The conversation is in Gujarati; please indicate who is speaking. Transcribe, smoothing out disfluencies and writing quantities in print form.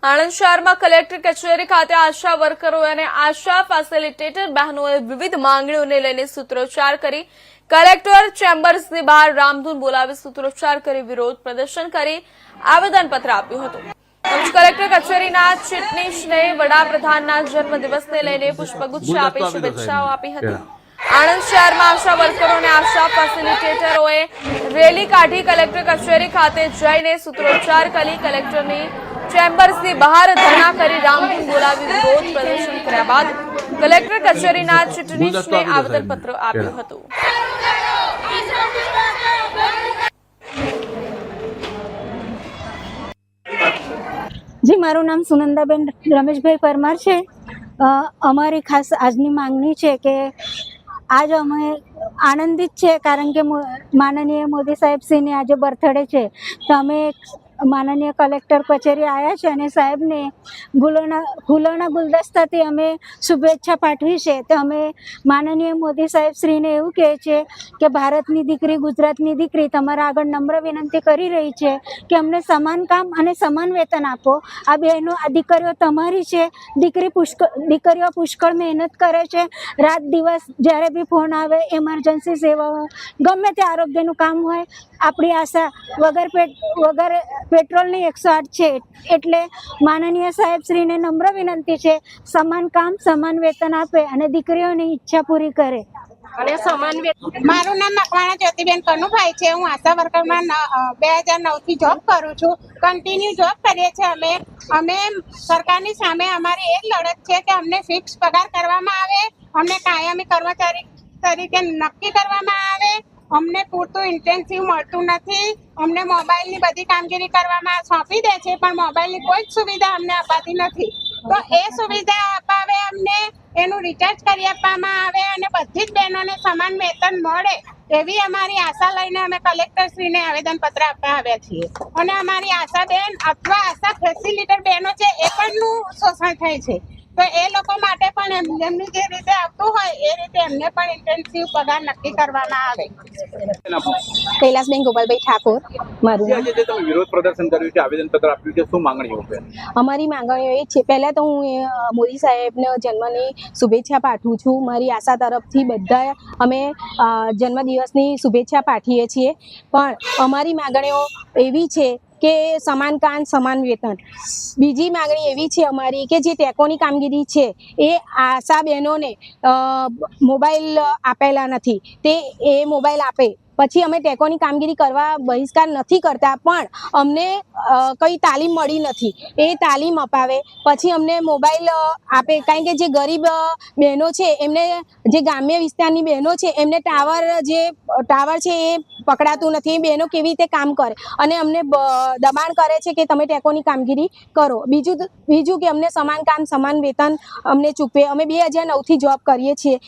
Speaker 1: આણંદ શહેરમાં કલેક્ટર કચેરી ખાતે આશા વર્કરો અને આશા ફેસિલિટેટર બહેનોએ વિવિધ માંગણીઓને લઈને સૂત્રોચ્ચાર કરી કલેક્ટર ચેમ્બર્સની બહાર રામધૂન બોલાવી સૂત્રોચ્ચાર કરી વિરોધ પ્રદર્શન કરી આવેદનપત્ર આપ્યું હતું। કલેક્ટર કચેરીના ચીટનીશને વડાપ્રધાનના જન્મદિવસને લઈને પુષ્પગુચ્છ આપી શુભેચ્છાઓ આપી હતી। આણંદ શહેરમાં આશા વર્કરો અને આશા ફેસિલિટેટરોએ રેલી કાઢી કલેક્ટર કચેરી ખાતે જઈને સૂત્રોચ્ચાર કરી કલેક્ટરની ચેમ્બર્સની બહાર ધરણા કરી રામધૂન બોલાવી વિરોધ પ્રદર્શન કર્યા બાદ કલેક્ટર કચેરીના ચીટનીશને આવેદનપત્ર આપ્યું હતું।
Speaker 2: जी मारू नाम सुनंदाबेन रमेशभाई परमार है। अमारी खास आजनी मांगनी है कि आज अमे आनंदित है कारण के माननीय मोदी साहेब श्री ने आज बर्थडे है तो अमे माननीय कलेक्टर कचेरी आया है અને સાહેબને ફૂલોના ગુલદસ્તાથી અમે શુભેચ્છા પાઠવી છે। તો અમે માનનીય મોદી સાહેબ શ્રીને એવું કહે છે કે ભારતની દીકરી ગુજરાતની દીકરી તમારા આગળ નમ્ર વિનંતી કરી રહી છે કે અમને સમાન કામ અને સમાન વેતન આપો। આ બહેનો આ દીકરીઓ તમારી છે। દીકરીઓ પુષ્કળ મહેનત કરે છે, રાત દિવસ જ્યારે બી ફોન આવે એમરજન્સી સેવાઓ ગમે તે આરોગ્યનું કામ હોય આપણી આશા વગર પેટ્રોલની 108 છે। એટલે માનનીય સાહેબ શ્રીને નમ્ર વિનંતી છે સમાન કામ સમાન વેતન આપે અને દીકરીઓની ઈચ્છા પૂરી કરે
Speaker 3: અને સમાન વેતન। મારું નામ મકવાણા જ્યોતિબેન કનુભાઈ છે। હું આશા વર્કરમાં 2009 થી જોબ કરું છું। કન્ટિન્યુ જોબ કરીએ છીએ। અમે સરકારની સામે અમારી એ જ લડત છે કે અમને ફિક્સ પગાર કરવામાં આવે, અમને કાયમી કર્મચારી તરીકે નક્કી કરવામાં આવે। અમને પૂરતું ઇન્ટેન્સિવ મળતું નથી। અમને મોબાઈલની બધી કામગીરી કરવામાં સોંપી દે છે પણ મોબાઈલની કોઈ જ સુવિધા અમને અપાતી નથી। તો એ સુવિધા અપાવે, અમને એનું રિચાર્જ કરી આપવામાં આવે અને બધી જ બહેનોને સમાન વેતન મળે એવી અમારી આશા લઈને અમે કલેક્ટરશ્રીને આવેદનપત્ર આપવા આવ્યા છીએ। અને અમારી આશા બેન અથવા આશા ફેસિલિટેટર બહેનો છે એ પણનું શોષણ થાય છે। તો એ લોકો માટે પણ એમની જે રીતે આવતું હોય એ રીતે એમને પણ ઇન્ટેન્સિવ પગાર નક્કી કરવામાં આવે।
Speaker 4: કૈલાસબેન ગોપાલભાઈ ઠાકોર મારું નામ।
Speaker 5: આજે જે તમે વિરોધ પ્રદર્શન કર્યું છે, આવેદનપત્ર આપ્યું છે, શું માંગણીઓ છે?
Speaker 4: અમારી માંગણીઓ એ છે, પહેલાં તો હું મોદી સાહેબને જન્મની શુભેચ્છા પાઠવું છું। મારી આશા તરફથી બધા અમે જન્મદિવસની શુભેચ્છા પાઠવીએ છીએ। પણ અમારી માંગણીઓ એવી છે કે સમાન કામ સમાન વેતન। બીજી માંગણી એવી છે અમારી કે જે ટેકોની કામગીરી છે એ આશા બહેનોને મોબાઈલ આપેલા નથી, તે એ મોબાઈલ આપે પછી અમે ટેકોની કામગીરી કરવા બહિષ્કાર નથી કરતા પણ અમને કંઈ તાલીમ મળી નથી। એ તાલીમ અપાવે પછી અમને મોબાઈલ આપે કારણ કે જે ગરીબ બહેનો છે એમને, જે ગ્રામ્ય વિસ્તારની બહેનો છે એમને ટાવર છે એ પકડાતું નથી। એ બહેનો કેવી રીતે કામ કરે અને અમને દબાણ કરે છે કે તમે ટેકોની કામગીરી કરો। બીજું કે અમને સમાન કામ સમાન વેતન અમને ચૂકવે। અમે 2009 થી જોબ કરીએ છીએ।